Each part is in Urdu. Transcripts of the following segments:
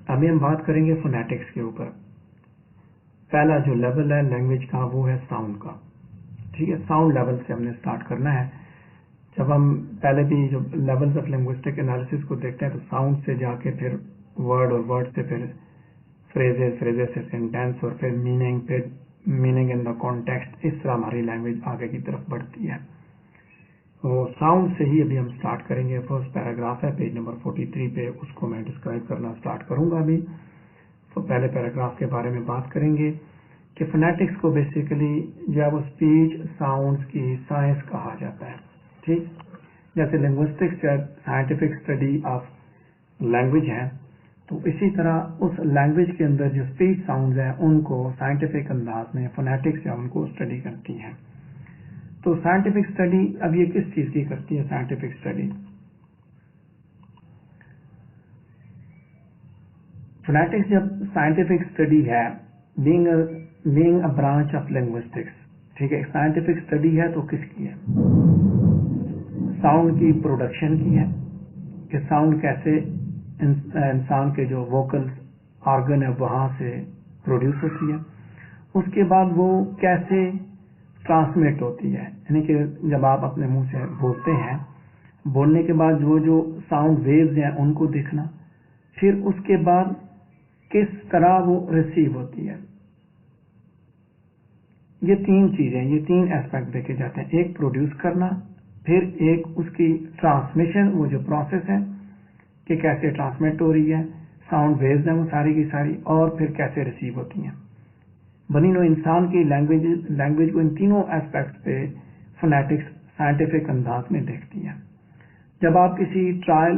ابھی ہم بات کریں گے فونیٹکس کے اوپر. پہلا جو لیول ہے لینگویج کا وہ ہے ساؤنڈ کا. ٹھیک ہے, ساؤنڈ لیول سے ہم نے سٹارٹ کرنا ہے. جب ہم پہلے بھی جو لیولز آف لنگوسٹک انالیسس کو دیکھتے ہیں تو ساؤنڈ سے جا کے پھر ورڈ, اور ورڈ سے پھر فریزز, فریزز سے سینٹینس, اور پھر میننگ ان دا کانٹیکسٹ. اس طرح ہماری لینگویج آگے کی طرف بڑھتی ہے. تو ساؤنڈ سے ہی ابھی ہم سٹارٹ کریں گے. فرسٹ پیراگراف ہے پیج نمبر 43 پہ, اس کو میں ڈسکرائب کرنا سٹارٹ کروں گا ابھی. تو پہلے پیراگراف کے بارے میں بات کریں گے کہ فونیٹکس کو بیسیکلی جو ہے وہ اسپیچ ساؤنڈز کی سائنس کہا جاتا ہے. ٹھیک, جیسے linguistics scientific study of language ہے, تو اسی طرح اس لینگویج کے اندر جو اسپیچ ساؤنڈز ہیں ان کو سائنٹیفک انداز میں فونیٹکس ان کو اسٹڈی کرتی ہیں. تو سائنٹیفک اسٹڈی اب یہ کس چیز کی کرتی ہے؟ سائنٹیفک اسٹڈی فونیٹکس جب سائنٹیفک اسٹڈی ہے, being a branch of linguistics. ٹھیک ہے, سائنٹیفک اسٹڈی ہے تو کس کی ہے؟ ساؤنڈ کی پروڈکشن کی ہے, کہ ساؤنڈ کیسے انسان کے جو ووکل آرگن ہے وہاں سے پروڈیوس ہوتی ہے. اس کے بعد وہ کیسے ٹرانسمٹ ہوتی ہے, یعنی کہ جب آپ اپنے منہ سے بولتے ہیں, بولنے کے بعد جو ساؤنڈ ویوز ہیں ان کو دیکھنا, پھر اس کے بعد کس طرح وہ ریسیو ہوتی ہے. یہ تین چیزیں, یہ تین ایسپیکٹ دیکھے جاتے ہیں. ایک پروڈیوس کرنا, پھر ایک اس کی ٹرانسمیشن, وہ جو پروسیس ہے کہ کیسے ٹرانسمٹ ہو رہی ہے, ساؤنڈ ویوز ہیں وہ ساری کی ساری, اور پھر کیسے ریسیو ہوتی ہیں. بنی نوع انسان کی لینگویج کو ان تینوں ایسپیکٹس پہ فونیٹکس سائنٹیفک انداز میں دیکھتی ہے. جب آپ کسی ٹرائل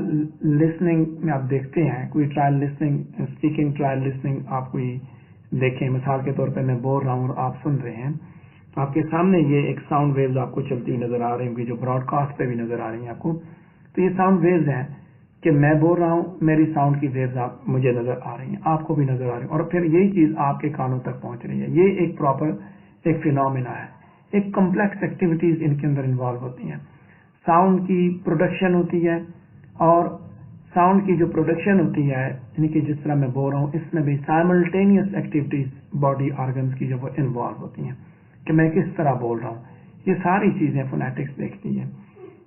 لسننگ میں آپ دیکھتے ہیں, کوئی trial listening, speaking trial listening آپ کوئی دیکھیں, مثال کے طور پہ میں بول رہا ہوں اور آپ سن رہے ہیں, تو آپ کے سامنے یہ ایک ساؤنڈ ویوز آپ کو چلتی ہوئی نظر آ رہی ہوں گی, جو براڈ کاسٹ پہ بھی نظر آ رہی ہیں آپ کو. تو یہ ساؤنڈ ویوز ہیں کہ میں بول رہا ہوں, میری ساؤنڈ کی ویوز مجھے نظر آ رہی ہیں, آپ کو بھی نظر آ رہی ہیں, اور پھر یہی چیز آپ کے کانوں تک پہنچ رہی ہے. یہ ایک پراپر ایک فینومینا ہے. ایک کمپلیکس ایکٹیویٹیز ان کے اندر انوالو ہوتی ہیں. ساؤنڈ کی پروڈکشن ہوتی ہے, اور ساؤنڈ کی جو پروڈکشن ہوتی ہے, یعنی کہ جس طرح میں بول رہا ہوں, اس میں بھی سائملٹینیس ایکٹیویٹیز باڈی آرگنز کی جو وہ انوالو ہوتی ہیں, کہ میں کس طرح بول رہا ہوں. یہ ساری چیزیں فونیٹکس دیکھتی ہے.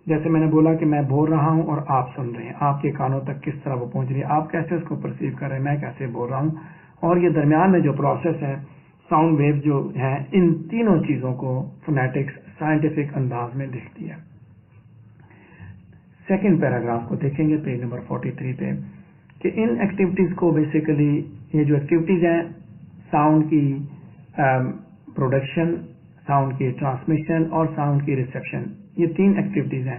جیسے میں نے بولا کہ میں بول رہا ہوں اور آپ سن رہے ہیں, آپ کے کانوں تک کس طرح وہ پہنچ رہی ہے, آپ کیسے اس کو پرسیو کر رہے ہیں, میں کیسے بول رہا ہوں, اور یہ درمیان میں جو پروسیس ہے ساؤنڈ ویو جو ہیں, ان تینوں چیزوں کو فونیٹکس سائنٹیفک انداز میں دیکھتی ہے. سیکنڈ پیراگراف کو دیکھیں گے پیج نمبر 43 پہ, کہ ان ایکٹیویٹیز کو بیسیکلی یہ جو ایکٹیویٹیز ہیں, ساؤنڈ کی پروڈکشن, ساؤنڈ کی ٹرانسمیشن اور ساؤنڈ کی ریسیپشن, یہ تین ایکٹیویٹیز ہیں.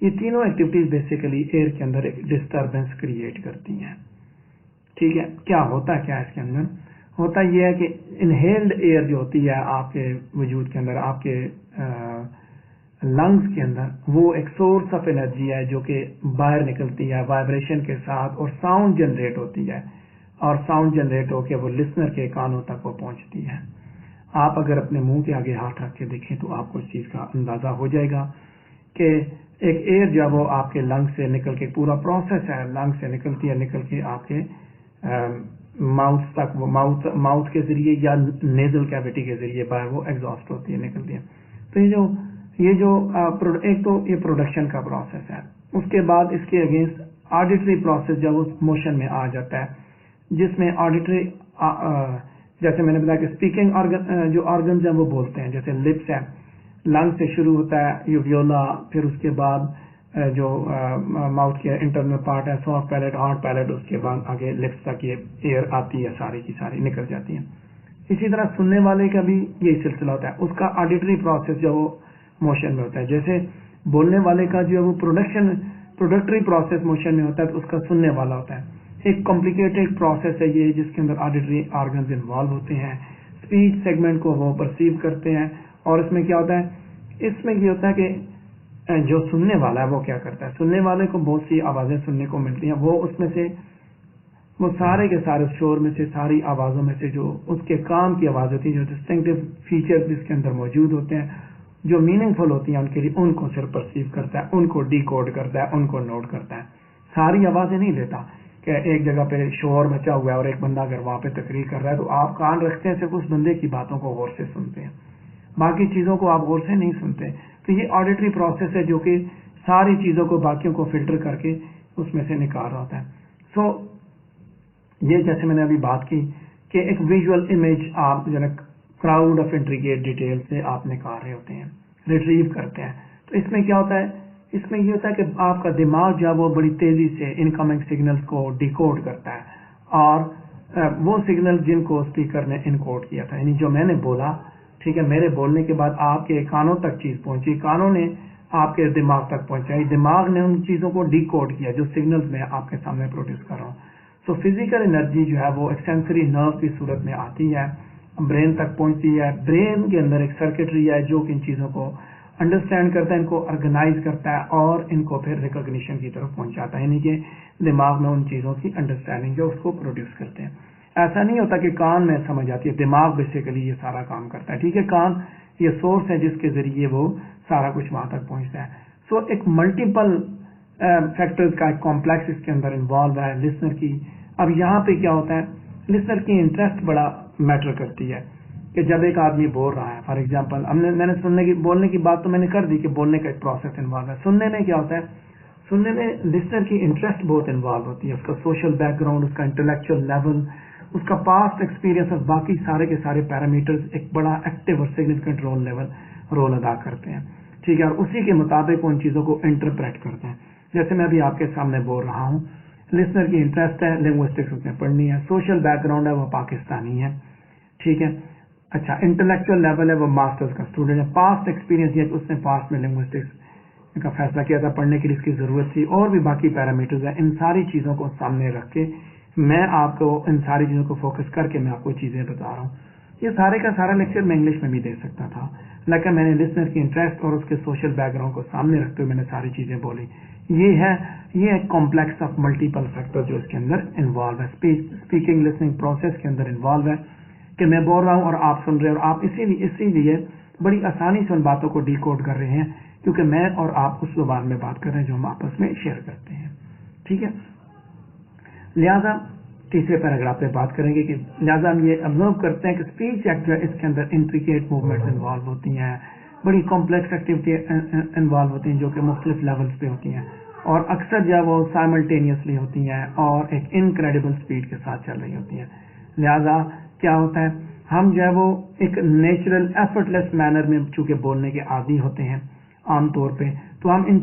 یہ تینوں ایکٹیویٹیز بیسیکلی ایئر کے اندر ایک ڈسٹربنس کریٹ کرتی ہیں. ٹھیک ہے, کیا ہوتا ہے, کیا اس کے اندر ہوتا یہ ہے کہ انہیلڈ ایئر جو ہوتی ہے آپ کے وجود کے اندر, آپ کے لنگز کے اندر, وہ ایک سورس آف انرجی ہے جو کہ باہر نکلتی ہے وائبریشن کے ساتھ, اور ساؤنڈ جنریٹ ہوتی ہے, اور ساؤنڈ جنریٹ ہو کے وہ لسنر کے کانوں تک وہ پہنچتی ہے. آپ اگر اپنے منہ کے آگے ہاتھ رکھ کے دیکھیں تو آپ کو اس چیز کا اندازہ ہو جائے گا کہ ایک ایئر جب وہ آپ کے لنگ سے نکل کے, پورا پروسیس ہے, لنگ سے نکلتی ہے, نکل کے آپ کے ماؤتھ تک, وہ ماؤتھ کے ذریعے یا نیزل کیویٹی کے ذریعے باہر وہ ایگزاسٹ ہوتی ہے, نکلتی ہے. تو یہ جو ایک تو یہ پروڈکشن کا پروسیس ہے. اس کے بعد اس کے اگینسٹ آڈیٹری پروسیس جب اس موشن میں آ جاتا ہے, جس میں آڈیٹری جیسے میں نے بتایا کہ اسپیکنگ جو آرگنز ہیں وہ بولتے ہیں, جیسے لپس ہے, لنگ سے شروع ہوتا ہے یوویولا, پھر اس کے بعد جو ماؤتھ کے انٹرنل پارٹ ہے, سافٹ پیلیٹ, ہارڈ پیلیٹ, اس کے بعد آگے لپس تک یہ ایئر آتی ہے, ساری کی ساری نکل جاتی ہیں. اسی طرح سننے والے کا بھی یہی سلسلہ ہوتا ہے. اس کا آڈیٹری پروسیس جو وہ موشن میں ہوتا ہے, جیسے بولنے والے کا جو ہے وہ پروڈکٹری پروسیس موشن میں ہوتا ہے, تو اس کا سننے والا ہوتا ہے. ایک کمپلیکیٹڈ پروسیس ہے یہ, جس کے اندر آڈیٹری آرگنز انوالو ہوتے ہیں, اسپیچ سیگمنٹ کو وہ پرسیو کرتے ہیں. اور اس میں کیا ہوتا ہے, اس میں یہ ہوتا ہے کہ جو سننے والا ہے وہ کیا کرتا ہے, سننے والے کو بہت سی آوازیں سننے کو ملتی ہیں, وہ اس میں سے وہ سارے کے سارے شور میں سے, ساری آوازوں میں سے جو اس کے کام کی آواز ہوتی ہے, جو ڈسٹنکٹیو فیچرز اس کے اندر موجود ہوتے ہیں, جو میننگ فل ہوتی ہیں ان کے لیے, ان کو صرف پرسیو کرتا ہے, ان کو ڈی کوڈ کرتا ہے, ان کو نوٹ کرتا ہے. ساری آوازیں نہیں لیتا, کہ ایک جگہ پہ شور مچا ہوا ہے اور ایک بندہ اگر وہاں پہ تقریر کر رہا ہے تو آپ کان رکھتے ہیں، صرف اس بندے کی باتوں کو غور سے سنتے ہیں، باقی چیزوں کو آپ غور سے نہیں سنتے. تو یہ آڈیٹری پروسیس ہے جو کہ ساری چیزوں کو باقیوں کو فلٹر کر کے اس میں سے نکال رہا ہوتا ہے. سو یہ جیسے میں نے ابھی بات کی کہ ایک ویژول امیج آپ جو ہے کراؤڈ آف انٹریگیٹ ڈیٹیل سے آپ نکال رہے ہوتے ہیں، ریٹریو کرتے ہیں. تو اس میں کیا ہوتا ہے، اس میں یہ ہوتا ہے کہ آپ کا دماغ جو ہے وہ بڑی تیزی سے انکمنگ سگنلز کو ڈیکوڈ کرتا ہے، اور وہ سگنل جن کو اسپیکر نے انکوڈ کیا تھا، یعنی جو میں نے بولا، ٹھیک ہے، میرے بولنے کے بعد آپ کے کانوں تک چیز پہنچی، کانوں نے آپ کے دماغ تک پہنچائی، دماغ نے ان چیزوں کو ڈیکوڈ کیا جو سگنلز میں آپ کے سامنے پروڈیوس کر رہا ہوں. سو فزیکل انرجی جو ہے وہ ایک سینسری نرو کی صورت میں آتی ہے، برین تک پہنچتی ہے. برین کے اندر ایک سرکٹری ہے جو ان چیزوں کو انڈرسٹینڈ کرتا ہے، ان کو آرگنائز کرتا ہے اور ان کو پھر ریکگنیشن کی طرف پہنچاتا ہے، یعنی کہ دماغ میں ان چیزوں کی انڈرسٹینڈنگ جو اس کو پروڈیوس کرتے ہیں. ایسا نہیں ہوتا کہ کان میں سمجھ آتی ہے، دماغ بیسیکلی یہ سارا کام کرتا ہے. ٹھیک ہے، کان یہ سورس ہے جس کے ذریعے وہ سارا کچھ وہاں تک پہنچتا ہے. سو ایک ملٹیپل فیکٹرز کا ایک کمپلیکس اس کے اندر انوالو ہے لسنر کی. اب یہاں پہ کیا ہوتا ہے، لسنر کی انٹرسٹ بڑا میٹر کرتی ہے کہ جب ایک آدمی بول رہا ہے، فار ایگزامپل میں نے بولنے کی بات تو میں نے کر دی کہ بولنے کا ایک پروسیس انوالو ہے. سننے میں کیا ہوتا ہے، سننے میں لسنر کی انٹرسٹ بہت انوالو ہوتی ہے، اس کا سوشل بیک گراؤنڈ، اس کا انٹلیکچوئل لیول، اس کا پاسٹ ایکسپیرینس اور باقی سارے کے سارے پیرامیٹرز ایک بڑا ایکٹیو اور سگنیفیکنٹ رول ادا کرتے ہیں. ٹھیک ہے، اور اسی کے مطابق ان چیزوں کو انٹرپریٹ کرتے ہیں. جیسے میں ابھی آپ کے سامنے بول رہا ہوں، لسنر کی انٹرسٹ ہے، لنگوسٹکس اس نے پڑھنی ہے، سوشل بیک گراؤنڈ ہے وہ پاکستانی ہے. ٹھیک ہے، اچھا، انٹلیکچوئل لیول ہے وہ ماسٹرز کا اسٹوڈنٹ ہے، پاسٹ ایکسپیرینس یہ اس نے پاسٹ میں لنگوسٹکس کا فیصلہ کیا تھا، پڑھنے کے لیے اس کی ضرورت تھی، اور بھی باقی پیرامیٹرز ہیں. ان ساری چیزوں کو سامنے رکھ کے میں آپ کو ان ساری چیزوں کو فوکس کر کے میں آپ کو چیزیں بتا رہا ہوں. یہ سارے کا سارا لیکچر میں انگلش میں بھی دے سکتا تھا، لیکن میں نے لسنر کی انٹرسٹ اور اس کے سوشل بیک گراؤنڈ کو سامنے رکھتے ہوئے میں نے ساری چیزیں بولی. یہ ایک کمپلیکس آف ملٹیپل فیکٹر جو اس کے اندر انوالو ہے، اسپیکنگ لسننگ پروسیس کے اندر انوالو ہے کہ میں بول رہا ہوں اور آپ سن رہے ہیں، اور آپ اسی لیے بڑی آسانی سے ان باتوں کو ڈیکوڈ کر رہے ہیں کیونکہ میں اور آپ اس زبان میں بات کر رہے ہیں جو ہم آپس میں شیئر کرتے ہیں. ٹھیک ہے، لہذا تیسرے پیراگراف پہ بات کریں گے کہ لہٰذا ہم یہ آبزرو کرتے ہیں کہ اسپیچ ایکٹ جو ہے اس کے اندر انٹریکیٹ موومنٹس انوالو ہوتی ہیں، بڑی کمپلیکس ایکٹیویٹی انوالو ہوتی ہیں جو کہ مختلف لیولز پہ ہوتی ہیں، اور اکثر جو ہے وہ سائملٹینیسلی ہوتی ہیں اور ایک انکریڈیبل اسپیڈ کے ساتھ چل رہی ہوتی ہیں. لہذا کیا ہوتا ہے، ہم جو ہے وہ ایک نیچرل ایفرٹ لیس مینر میں چونکہ بولنے کے عادی ہوتے ہیں عام طور پہ، تو ہم ان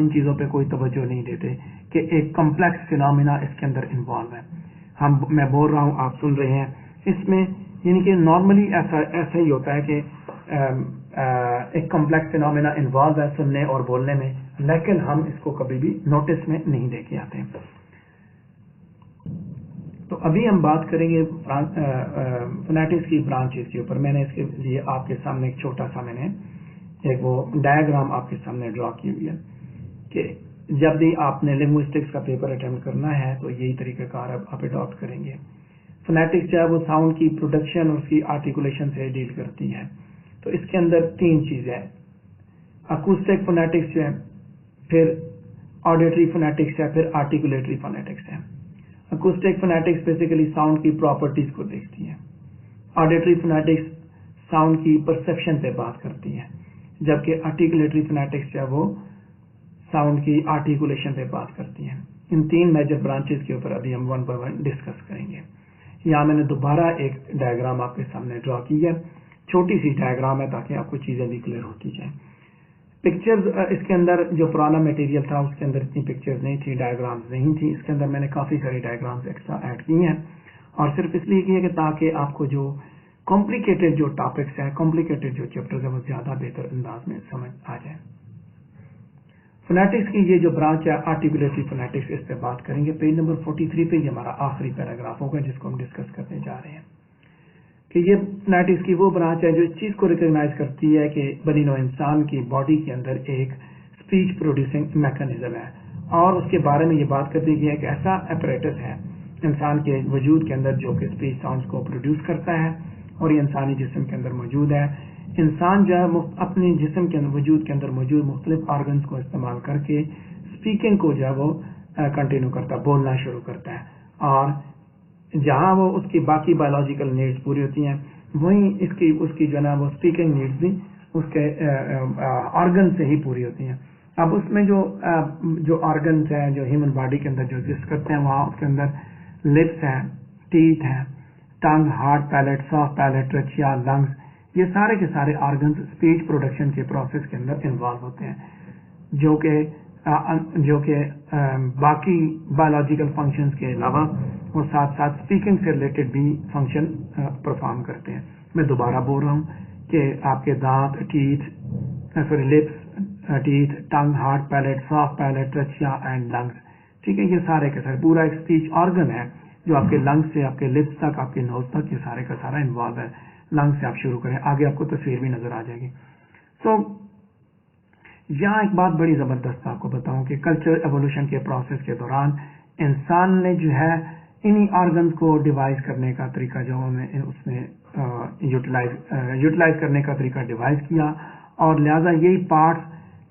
چیزوں پہ کوئی توجہ نہیں دیتے کہ ایک کمپلیکس فینومینا اس کے اندر انوالو ہے. میں بول رہا ہوں، آپ سن رہے ہیں، اس میں یعنی کہ نارملی ایسا ہی ہوتا ہے کہ ایک کمپلیکس فینومینا انوالو ہے سننے اور بولنے میں، لیکن ہم اس کو کبھی بھی نوٹس میں نہیں دے کے آتے. تو ابھی ہم بات کریں گے فونیٹکس کی برانچز کے اوپر. میں نے اس کے لیے آپ کے سامنے ایک چھوٹا سا میں نے ایک وہ ڈائیگرام آپ کے سامنے ڈرا کی ہوئی ہے کہ جب بھی آپ نے لنگوسٹکس کا پیپر اٹیمپٹ کرنا ہے تو یہی طریقہ کار آپ اڈاپٹ کریں گے. فونیٹکس جو ہے وہ ساؤنڈ کی پروڈکشن اور اس کی آرٹیکولیشن سے ڈیل کرتی ہے. تو اس کے اندر 3 چیزیں، اکوسٹک فونیٹکس جو ہے، پھر آڈیٹری فونیٹکس ہے، پھر آرٹیکولیٹری فونیٹکس ہے. اکوسٹک فونیٹکس بیسیکلی ساؤنڈ کی پراپرٹیز کو دیکھتی ہے، آڈیٹری فونیٹکس ساؤنڈ کی پرسیپشن پہ بات کرتی ہے، جبکہ آرٹیکولیٹری فونیٹکس جو ہے وہ ساؤنڈ کی آرٹیکولیشن پہ بات کرتی ہیں. ان 3 میجر برانچز کے اوپر ابھی ہم 1 بائی 1 ڈسکس کریں گے. یہاں میں نے دوبارہ ایک ڈائیگرام آپ کے سامنے ڈرا کی ہے، چھوٹی سی ڈائیگرام ہے تاکہ آپ کو چیزیں بھی کلیئر ہوتی جائیں. پکچرز اس کے اندر جو پرانا میٹیریل تھا اس کے اندر اتنی پکچرز نہیں تھی، ڈائیگرامز نہیں تھی. اس کے اندر میں نے کافی ساری ڈائیگرامز ایکسٹرا ایڈ کی ہیں، اور صرف اس لیے کی ہے کہ تاکہ آپ کو جو کمپلیکیٹڈ جو ٹاپکس ہیں، کمپلیکیٹڈ جو چیپٹرز ہیں، وہ زیادہ بہتر انداز میں سمجھ آ جائیں. فونیٹکس کی یہ جو برانچ ہے آرٹیکولیٹری فونیٹکس، اس پہ بات کریں گے. پیج نمبر 43 پہ یہ ہمارا آخری پیراگراف ہوگا جس کو ہم ڈسکس کرنے جا رہے ہیں کہ یہ فونیٹکس کی وہ برانچ ہے جو اس چیز کو ریکگنائز کرتی ہے کہ بنی نوع انسان کی باڈی کے اندر ایک اسپیچ پروڈیوسنگ میکانزم ہے، اور اس کے بارے میں یہ بات کر دی گئی ہے کہ ایسا اپریٹس ہے انسان کے وجود کے اندر جو کہ اسپیچ ساؤنڈز کو پروڈیوس کرتا ہے، اور یہ انسانی جسم کے اندر موجود ہے. انسان جو ہے اپنے جسم کے وجود کے اندر موجود مختلف آرگنز کو استعمال کر کے اسپیکنگ کو جو ہے وہ کنٹینیو کرتا ہے, بولنا شروع کرتا ہے, اور جہاں وہ اس کی باقی بایولوجیکل نیڈز پوری ہوتی ہیں وہیں اس کی جو ہے نا وہ اسپیکنگ نیڈز بھی اس کے آرگن سے ہی پوری ہوتی ہیں. اب اس میں جو آرگنس ہیں جو ہیومن باڈی کے اندر جو ایگزسٹ کرتے ہیں, وہاں اس کے اندر لپس ہیں, ٹیتھ ہیں, tongue, hard palate, soft palate, trachea, lungs, یہ سارے کے سارے آرگنس اسپیچ پروڈکشن کے پروسیس کے اندر انوالو ہوتے ہیں, جو کہ باقی بایولوجیکل فنکشنز کے علاوہ وہ ساتھ ساتھ اسپیکنگ سے ریلیٹڈ بھی فنکشن پرفارم کرتے ہیں. میں دوبارہ بول رہا ہوں کہ آپ کے دانت, lips, teeth, tongue, hard palate, soft palate, trachea and lungs, ٹھیک ہے, یہ سارے کے سارے پورا ایک اسپیچ آرگن ہے جو آپ کے لنگس سے آپ کے لپس تک, آپ کے نوز تک, یہ سارے کا سارا انوالو ہے. لنگس سے آپ شروع کریں, آگے آپ کو تصویر بھی نظر آ جائے گی. سو یہاں ایک بات بڑی زبردست آپ کو بتاؤں کہ کلچر ایوولوشن کے پروسیس کے دوران انسان نے جو ہے انہی آرگنز کو ڈیوائز کرنے کا طریقہ جو اس نے یوٹیلائز کرنے کا طریقہ ڈیوائز کیا, اور لہٰذا یہی پارٹس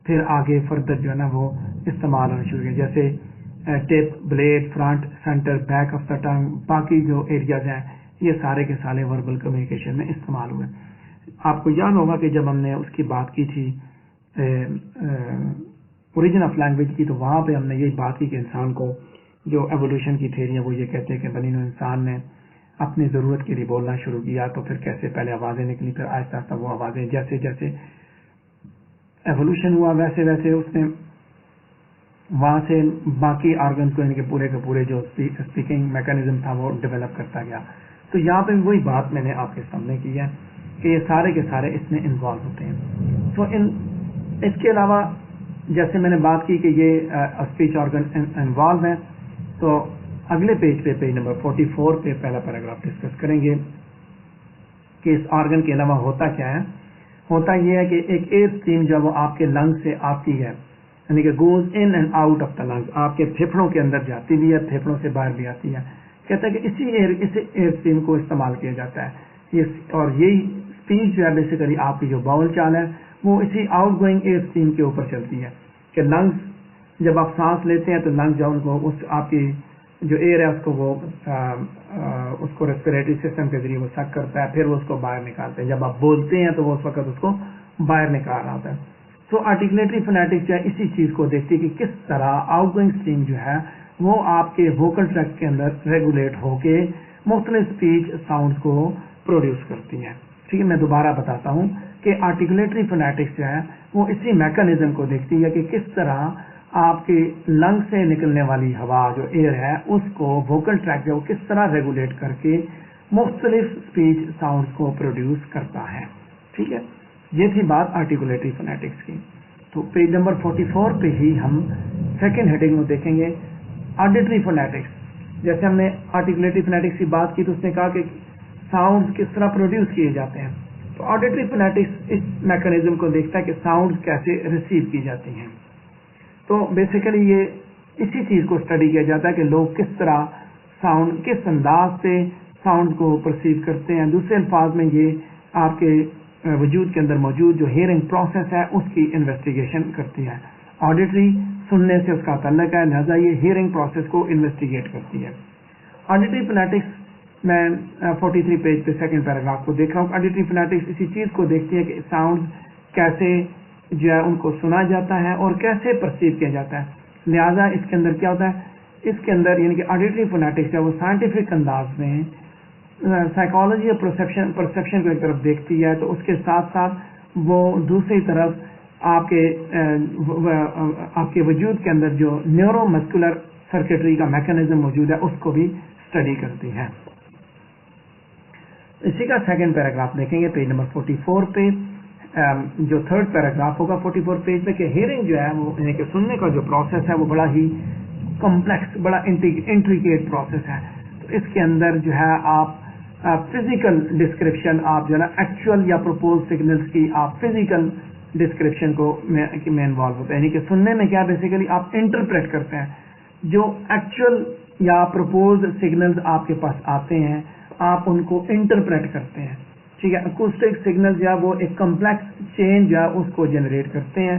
پھر آگے فردر جو ہے نا وہ استعمال ہونا شروع کیا, جیسے tip, blade, front, centre, back of the tongue, باقی جو ایریاز ہیں یہ سارے کے سارے وربل کمیونیکیشن میں استعمال ہوئے. آپ کو یاد ہوگا کہ جب ہم نے اس کی بات کی تھی اوریجن آف لینگویج کی, تو وہاں پہ ہم نے یہی بات کی کہ انسان کو جو ایوولوشن کی تھیوری ہے وہ یہ کہتے ہیں کہ بنی نوع انسان نے اپنی ضرورت کے لیے بولنا شروع کیا, تو پھر کیسے پہلے آوازیں نکلی, پھر آہستہ آہستہ وہ آوازیں جیسے جیسے ایوولوشن ہوا ویسے ویسے اس نے وہاں سے باقی آرگنز کو, یعنی کہ پورے کے پورے جو اسپیکنگ میکانزم تھا وہ ڈیولپ کرتا گیا. تو یہاں پہ وہی بات میں نے آپ کے سامنے کی ہے کہ یہ سارے کے سارے اس میں انوالو ہوتے ہیں. تو اس کے علاوہ جیسے میں نے بات کی کہ یہ اسپیچ آرگن انوالو ہیں, تو اگلے پیج پہ, پیج نمبر 44 پہ پہلا پیراگراف ڈسکس کریں گے کہ اس آرگن کے علاوہ ہوتا کیا ہے. ہوتا یہ ہے کہ ایک ایئر اسٹریم جو وہ آپ کے لنگ سے آتی ہے, یعنی کہ goes in and out of the lung, آپ کے پھیپھڑوں کے اندر جاتی بھی ہے, پھیپھڑوں سے باہر بھی آتی ہے. کہتا ہے کہ اسی ایئر اسٹریم کو استعمال کیا جاتا ہے, اور یہی اسپیچ جو ہے بیسیکلی آپ کی جو باول چال ہے وہ اسی آؤٹ گوئنگ ایئر اسٹریم کے اوپر چلتی ہے. کہ لنگس جب آپ سانس لیتے ہیں تو لنگ جو ان کو اس آپ کی جو ایئر ہے اس کو ریسپیریٹری سسٹم کے ذریعے وہ سک کرتا ہے, پھر وہ اس کو باہر نکالتے ہیں. جب آپ بولتے ہیں تو وہ اس وقت اس کو باہر نکال رہا ہوتا ہے. تو آرٹیکولیٹری فونیٹکس جو ہے اسی چیز کو دیکھتی ہے کہ کس طرح آؤٹ گوئنگ اسٹریم جو ہے وہ آپ کے ووکل ٹریکٹ کے اندر ریگولیٹ ہو کے مختلف اسپیچ ساؤنڈ کو پروڈیوس کرتی ہے. ٹھیک ہے, میں دوبارہ بتاتا ہوں کہ آرٹیکولیٹری فونیٹکس جو ہے وہ اسی میکانزم کو دیکھتی ہے کہ کس طرح آپ کے لنگ سے نکلنے والی ہوا جو ایئر ہے اس کو ووکل ٹریک جو کس طرح ریگولیٹ کر کے مختلف اسپیچ ساؤنڈ کو پروڈیوس کرتا ہے. ٹھیک ہے, یہ تھی بات آرٹیکولیٹری فونیٹکس کی. تو پیج نمبر 44 پہ ہی ہم سیکنڈ ہیڈنگ میں دیکھیں گے آڈیٹری فونیٹکس. جیسے ہم نے آرٹیکولیٹری فونیٹکس کی بات کی تو اس نے کہا کہ ساؤنڈ کس طرح پروڈیوس کیے جاتے ہیں. تو آڈیٹری فونیٹکس اس میکانزم کو دیکھتا ہے کہ ساؤنڈ کیسے ریسیو کی جاتی ہیں. تو بیسیکلی یہ اسی چیز کو اسٹڈی کیا جاتا ہے کہ لوگ کس طرح ساؤنڈ, کس انداز سے ساؤنڈ کو پرسیو کرتے ہیں. دوسرے الفاظ میں یہ آپ کے وجود کے اندر موجود جو ہیئرنگ پروسیس ہے اس کی انویسٹیگیشن کرتی ہے. آڈیٹری سننے سے اس کا تعلق ہے, لہذا یہ ہیئرنگ پروسیس کو انویسٹیگیٹ کرتی ہے. آڈیٹری فونیٹکس میں 43 پیج پہ سیکنڈ پیراگراف کو دیکھ رہا ہوں. آڈیٹری فونیٹکس اسی چیز کو دیکھتی ہے کہ ساؤنڈ کیسے جو ہے ان کو سنا جاتا ہے اور کیسے پرسیو کیا جاتا ہے. لہذا اس کے اندر کیا ہوتا ہے, اس کے اندر یعنی کہ آڈیٹری فونیٹکس ہے وہ سائنٹیفک انداز میں سائیکالوجی اور پرسیپشن کو ایک طرف دیکھتی ہے, تو اس کے ساتھ ساتھ وہ دوسری طرف آپ کے وجود کے اندر جو نیورو مسکولر سرکٹری کا میکانزم موجود ہے اس کو بھی اسٹڈی کرتی ہے. اسی کا سیکنڈ پیراگراف دیکھیں گے پیج نمبر 44 پہ. جو تھرڈ پیراگراف ہوگا 44 پیج پہ کہ ہیئرنگ جو ہے وہ یعنی کہ سننے کا جو پروسیس ہے وہ بڑا ہی کمپلیکس, بڑا انٹریکیٹ پروسیس ہے. تو اس کے اندر جو ہے آپ فزیکل ڈسکرپشن, آپ جو ہے نا ایکچوئل یا پروپوز سگنلز کی آپ فزیکل ڈسکرپشن کو میں انوالو ہوتا ہے. یعنی کہ سننے میں کیا بیسیکلی آپ انٹرپریٹ کرتے ہیں جو ایکچوئل یا پروپوز سگنلز آپ کے پاس آتے ہیں, آپ ان کو انٹرپریٹ کرتے ہیں. ٹھیک ہے, اکوسٹک سگنل جو ہے وہ ایک کمپلیکس چین جو ہے اس کو جنریٹ کرتے ہیں.